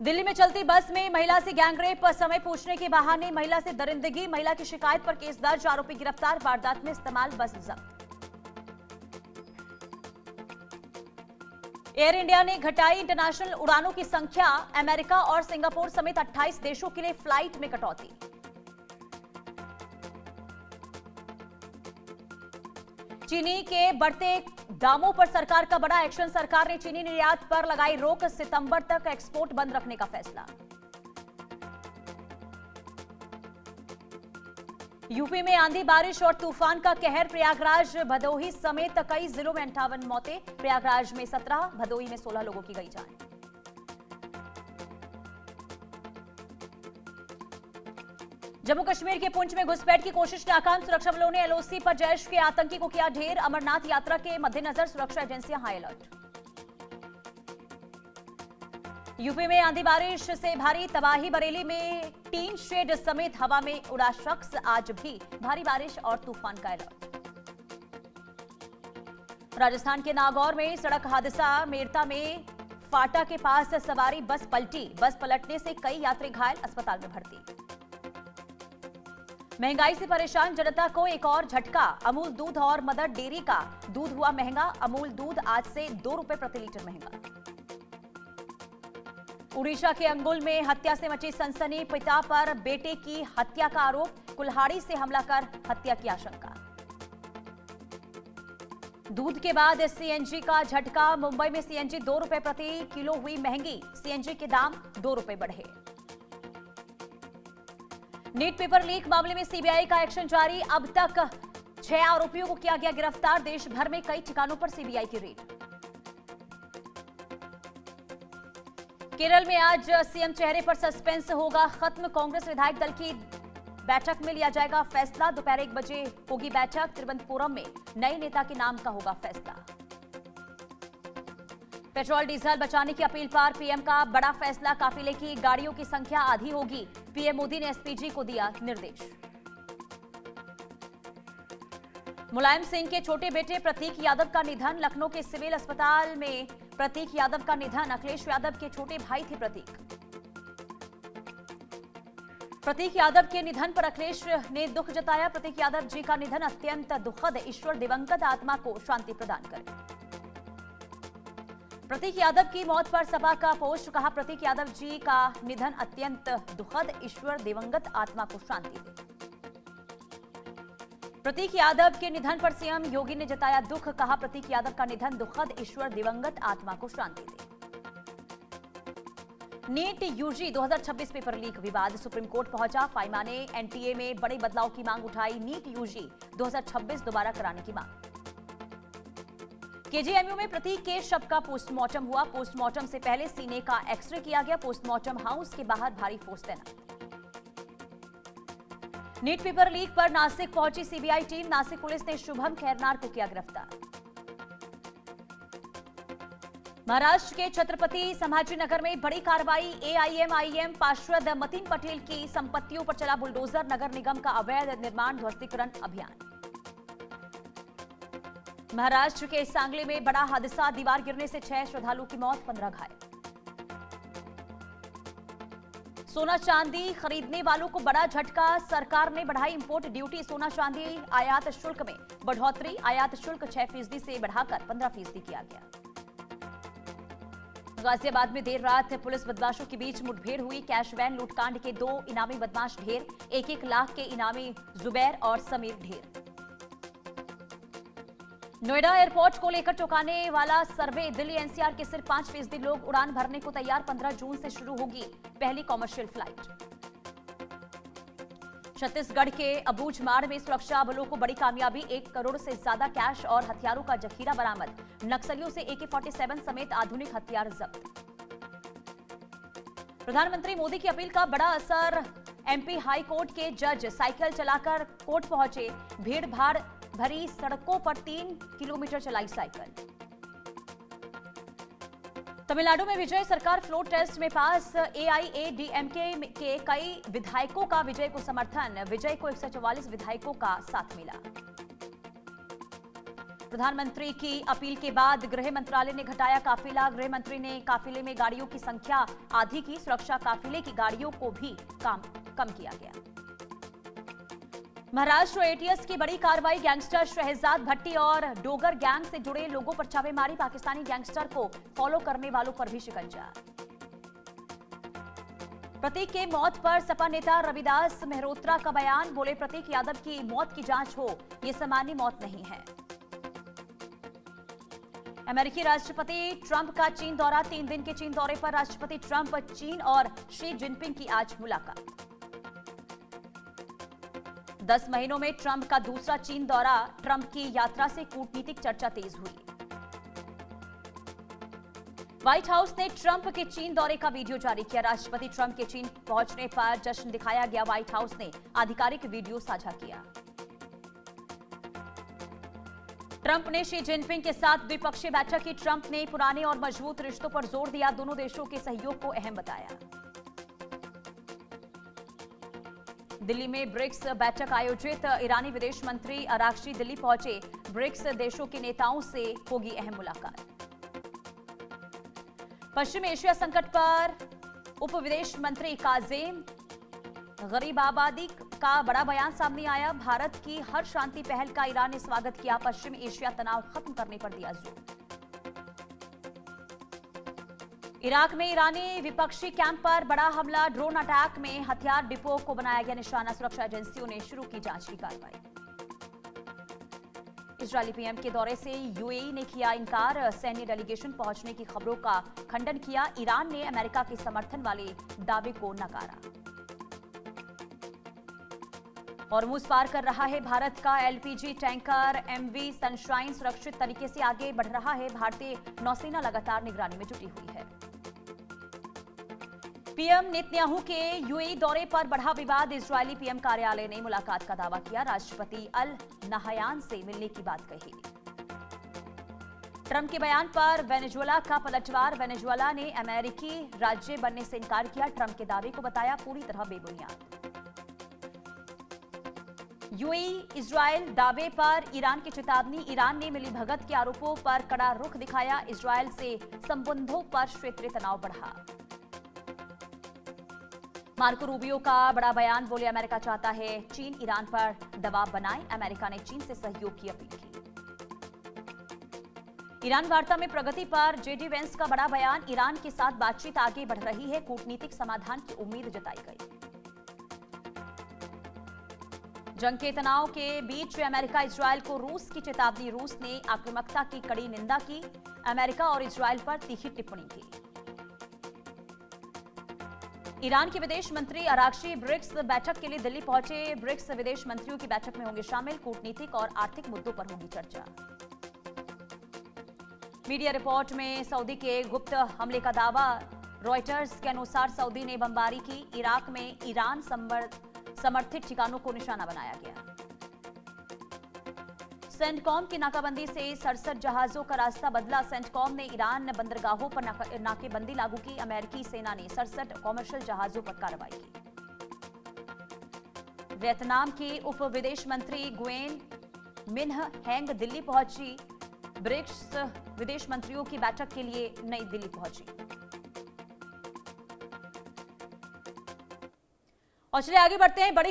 दिल्ली में चलती बस में महिला से गैंगरेप, समय पूछने के बहाने महिला से दरिंदगी, महिला की शिकायत पर केस दर्ज, आरोपी गिरफ्तार, वारदात में इस्तेमाल बस जब्त। एयर इंडिया ने घटाई इंटरनेशनल उड़ानों की संख्या, अमेरिका और सिंगापुर समेत 28 देशों के लिए फ्लाइट में कटौती। चीनी के बढ़ते दामों पर सरकार का बड़ा एक्शन, सरकार ने चीनी निर्यात पर लगाई रोक, सितंबर तक एक्सपोर्ट बंद रखने का फैसला। यूपी में आंधी बारिश और तूफान का कहर, प्रयागराज भदोही समेत कई जिलों में 58 मौतें, प्रयागराज में 17, भदोही में 16 लोगों की गई जान। जम्मू कश्मीर के पुंछ में घुसपैठ की कोशिश नाकाम, सुरक्षा बलों ने एलओसी पर जैश के आतंकी को किया ढेर, अमरनाथ यात्रा के मद्देनजर सुरक्षा एजेंसियां हाई अलर्ट। यूपी में आंधी बारिश से भारी तबाही, बरेली में टीन शेड समेत हवा में उड़ा शख्स, आज भी भारी बारिश और तूफान का अलर्ट। राजस्थान के नागौर में सड़क हादसा, मेरता में फाटा के पास सवारी बस पलटी, बस पलटने से कई यात्री घायल, अस्पताल में भर्ती। महंगाई से परेशान जनता को एक और झटका, अमूल दूध और मदर डेयरी का दूध हुआ महंगा, अमूल दूध आज से 2 रुपए प्रति लीटर महंगा। उड़ीसा के अंगुल में हत्या से मची सनसनी, पिता पर बेटे की हत्या का आरोप, कुल्हाड़ी से हमला कर हत्या की आशंका। दूध के बाद सीएनजी का झटका, मुंबई में सीएनजी 2 रुपए प्रति किलो हुई महंगी, सीएनजी के दाम 2 रुपए बढ़े। नीट पेपर लीक मामले में सीबीआई का एक्शन जारी, अब तक 6 आरोपियों को किया गया गिरफ्तार, देश भर में कई ठिकानों पर सीबीआई की रेड। केरल में आज सीएम चेहरे पर सस्पेंस होगा खत्म, कांग्रेस विधायक दल की बैठक में लिया जाएगा फैसला, दोपहर 1 बजे होगी बैठक, तिरुवनंतपुरम में नए नेता के नाम का होगा फैसला। पेट्रोल डीजल बचाने की अपील पर पीएम का बड़ा फैसला, काफिले की गाड़ियों की संख्या आधी होगी, पीएम मोदी ने एसपीजी को दिया निर्देश। मुलायम सिंह के छोटे बेटे प्रतीक यादव का निधन, लखनऊ के सिविल अस्पताल में प्रतीक यादव का निधन, अखिलेश यादव के छोटे भाई थे प्रतीक यादव के निधन पर अखिलेश ने दुख जताया, प्रतीक यादव जी का निधन अत्यंत दुखद, ईश्वर दिवंगत आत्मा को शांति प्रदान करे। प्रतीक यादव की मौत पर सपा का पोस्ट, कहा प्रतीक यादव जी का निधन अत्यंत दुखद, ईश्वर दिवंगत आत्मा को शांति दे। प्रतीक यादव के निधन पर सीएम योगी ने जताया दुख, कहा प्रतीक यादव का निधन दुखद, ईश्वर दिवंगत आत्मा को शांति दे। नीट यूजी 2026 पेपर लीक विवाद सुप्रीम कोर्ट पहुंचा, फाइमा ने एनटीए में बड़े बदलाव की मांग उठाई, नीट यूजी 2026 दोबारा कराने की मांग। केजीएमयू में प्रतीक के शव का पोस्टमार्टम हुआ, पोस्टमार्टम से पहले सीने का एक्सरे किया गया, पोस्टमार्टम हाउस के बाहर भारी फोर्स तैनात। नीट पेपर लीक पर नासिक पहुंची सीबीआई टीम, नासिक पुलिस ने शुभम खैरनार को किया गिरफ्तार। महाराष्ट्र के छत्रपति संभाजीनगर में बड़ी कार्रवाई, एआईएमआईएम पार्षद मतीन पटेल की संपत्तियों पर चला बुलडोजर, नगर निगम का अवैध निर्माण ध्वस्तीकरण अभियान। महाराष्ट्र के सांगली में बड़ा हादसा, दीवार गिरने से 6 श्रद्धालुओं की मौत, 15 घायल। सोना चांदी खरीदने वालों को बड़ा झटका, सरकार ने बढ़ाई इंपोर्ट ड्यूटी, सोना चांदी आयात शुल्क में बढ़ोतरी, आयात शुल्क 6% से बढ़ाकर 15% किया गया। गाजियाबाद में देर रात पुलिस बदमाशों के बीच मुठभेड़ हुई, कैश वैन लूटकांड के 2 इनामी बदमाश ढेर, 1-1 लाख के इनामी जुबैर और समीर ढेर। नोएडा एयरपोर्ट को लेकर चौंकाने वाला सर्वे, दिल्ली एनसीआर के सिर्फ 5% लोग उड़ान भरने को तैयार, 15 जून से शुरू होगी पहली कॉमर्शियल फ्लाइट। छत्तीसगढ़ के अबूझमाड़ में सुरक्षा बलों को बड़ी कामयाबी, 1 करोड़ से ज्यादा कैश और हथियारों का जखीरा बरामद, नक्सलियों से AK-47 समेत आधुनिक हथियार जब्त। प्रधानमंत्री मोदी की अपील का बड़ा असर, एमपी हाई कोर्ट के जज साइकिल चलाकर कोर्ट पहुंचे, भीड़ भाड़ भरी सड़कों पर 3 किलोमीटर चलाई साइकिल। तमिलनाडु में विजय सरकार फ्लोर टेस्ट में पास, एआईएडीएमके के कई विधायकों का विजय को समर्थन, विजय को 144 विधायकों का साथ मिला। प्रधानमंत्री की अपील के बाद गृह मंत्रालय ने घटाया काफिला। गृह मंत्री ने काफिले में गाड़ियों की संख्या आधी की। सुरक्षा काफिले की गाड़ियों को भी कम किया गया। महाराष्ट्र एटीएस की बड़ी कार्रवाई। गैंगस्टर शहजाद भट्टी और डोगर गैंग से जुड़े लोगों पर छापेमारी। पाकिस्तानी गैंगस्टर को फॉलो करने वालों पर भी शिकंजा। प्रतीक के मौत पर सपा नेता रविदास मेहरोत्रा का बयान। बोले, प्रतीक यादव की मौत की जांच हो, ये सामान्य मौत नहीं है। अमेरिकी राष्ट्रपति ट्रंप का चीन दौरा। 3 दिन के चीन दौरे पर राष्ट्रपति ट्रंप, चीन और शी जिनपिंग की आज मुलाकात। 10 महीनों में ट्रंप का दूसरा चीन दौरा। ट्रंप की यात्रा से कूटनीतिक चर्चा तेज हुई। व्हाइट हाउस ने ट्रंप के चीन दौरे का वीडियो जारी किया। राष्ट्रपति ट्रंप के चीन पहुंचने पर जश्न दिखाया गया। व्हाइट हाउस ने आधिकारिक वीडियो साझा किया। ट्रंप ने शी जिनपिंग के साथ द्विपक्षीय बैठक की। ट्रंप ने पुराने और मजबूत रिश्तों पर जोर दिया। दोनों देशों के सहयोग को अहम बताया। दिल्ली में ब्रिक्स बैठक आयोजित। ईरानी विदेश मंत्री अरागची दिल्ली पहुंचे। ब्रिक्स देशों के नेताओं से होगी अहम मुलाकात। पश्चिम एशिया संकट पर उप विदेश मंत्री काजेम गरीबाबादी का बड़ा बयान सामने आया। भारत की हर शांति पहल का ईरान ने स्वागत किया। पश्चिम एशिया तनाव खत्म करने पर दिया जोर। इराक में ईरानी विपक्षी कैंप पर बड़ा हमला। ड्रोन अटैक में हथियार डिपो को बनाया गया निशाना। सुरक्षा एजेंसियों ने शुरू की जांच की कार्रवाई। इजरायली पीएम के दौरे से यूएई ने किया इनकार। सैन्य डेलीगेशन पहुंचने की खबरों का खंडन किया। ईरान ने अमेरिका के समर्थन वाले दावे को नकारा। हॉर्मुज पार कर रहा है भारत का एलपीजी टैंकर एमवी सनशाइन। सुरक्षित तरीके से आगे बढ़ रहा है। भारतीय नौसेना लगातार निगरानी में जुटी हुई है। पीएम नेतन्याहू के यूएई दौरे पर बढ़ा विवाद। इजरायली पीएम कार्यालय ने मुलाकात का दावा किया। राष्ट्रपति अल नहयान से मिलने की बात कही। ट्रंप के बयान पर वेनेजुएला का पलटवार। वेनेजुएला ने अमेरिकी राज्य बनने से इनकार किया। ट्रंप के दावे को बताया पूरी तरह बेबुनियाद। यूएई इजरायल दावे पर ईरान की चेतावनी। ईरान ने मिलीभगत के आरोपों पर कड़ा रुख दिखाया। इजरायल से संबंधों पर क्षेत्रीय तनाव बढ़ा। मार्को रूबियो का बड़ा बयान। बोले, अमेरिका चाहता है चीन ईरान पर दबाव बनाए। अमेरिका ने चीन से सहयोग की अपील की। ईरान वार्ता में प्रगति पर जेडी वेंस का बड़ा बयान। ईरान के साथ बातचीत आगे बढ़ रही है। कूटनीतिक समाधान की उम्मीद जताई गई। जंग के तनाव के बीच अमेरिका इजरायल को रूस की चेतावनी। रूस ने आक्रामकता की कड़ी निंदा की। अमेरिका और इजरायल पर तीखी टिप्पणी की। ईरान के विदेश मंत्री अरागची ब्रिक्स बैठक के लिए दिल्ली पहुंचे। ब्रिक्स विदेश मंत्रियों की बैठक में होंगे शामिल। कूटनीतिक और आर्थिक मुद्दों पर होगी चर्चा। मीडिया रिपोर्ट में सऊदी के गुप्त हमले का दावा। रॉयटर्स के अनुसार सऊदी ने बमबारी की। इराक में ईरान समर्थित ठिकानों को निशाना बनाया गया। सेंटकॉम की नाकाबंदी से 67 जहाजों का रास्ता बदला। सेंटकॉम ने ईरान बंदरगाहों पर नाकेबंदी लागू की। अमेरिकी सेना ने 67 कॉमर्शियल जहाजों पर कार्रवाई की। वियतनाम की उप विदेश मंत्री गुएन मिन्ह हैंग दिल्ली पहुंची। ब्रिक्स विदेश मंत्रियों की बैठक के लिए नई दिल्ली पहुंची। और चलिए आगे बढ़ते हैं। बड़ी